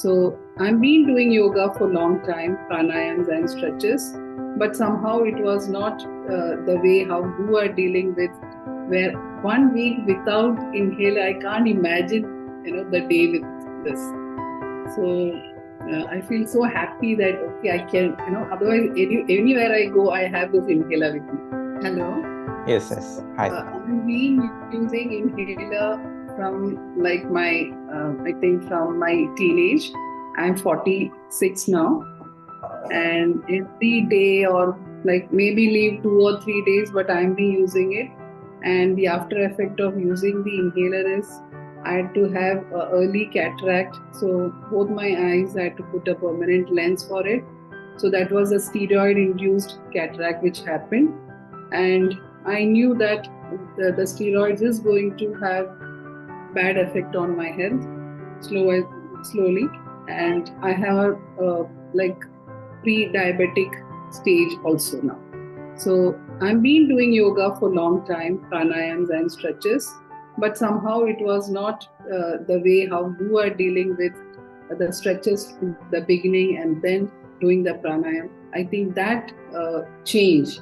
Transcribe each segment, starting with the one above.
So I've been doing yoga for a long time, pranayams and stretches, but somehow it was not the way how you are dealing with, where 1 week without inhaler, I can't imagine, the day with this. So I feel so happy that okay, I can, otherwise anywhere I go, I have this inhaler with me. Hello. Yes, yes. Hi. I've been using inhaler from like I think from my teenage. I'm 46 now, and every day or like maybe leave 2 or 3 days, but I'm be using it. And the after effect of using the inhaler is I had to have early cataract, so both my eyes I had to put a permanent lens for it. So that was a steroid induced cataract which happened, and I knew that the steroids is going to have bad effect on my health slowly, and I have like pre-diabetic stage also now. So I've been doing yoga for a long time, pranayams and stretches, but somehow it was not the way how you are dealing with the stretches in the beginning and then doing the pranayam. I think that change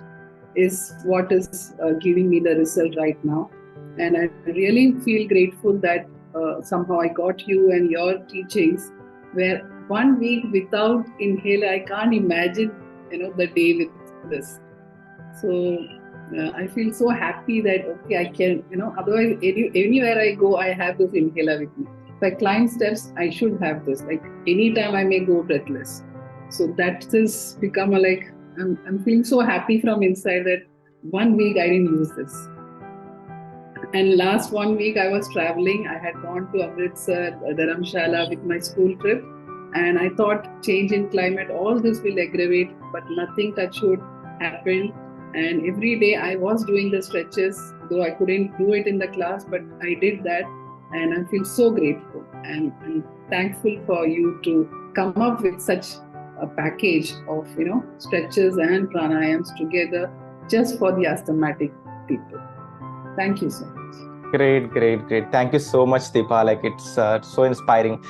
is what is giving me the result right now. And I really feel grateful that somehow I got you and your teachings, where 1 week without inhaler, I can't imagine, the day with this. So I feel so happy that okay, I can, otherwise anywhere I go, I have this inhaler with me. If I climb steps, I should have this. Like anytime I may go breathless. So that has become a like I'm feeling so happy from inside that 1 week I didn't use this. And last 1 week I was traveling. I had gone to Amritsar, Dharamshala with my school trip, and I thought change in climate, all this will aggravate, but nothing touch wood happened. And every day I was doing the stretches, though I couldn't do it in the class, but I did that, and I feel so grateful and thankful for you to come up with such a package of stretches and pranayams together just for the asthmatic people. Thank you so much. Great, great, great. Thank you so much, Deepa. Like it's so inspiring.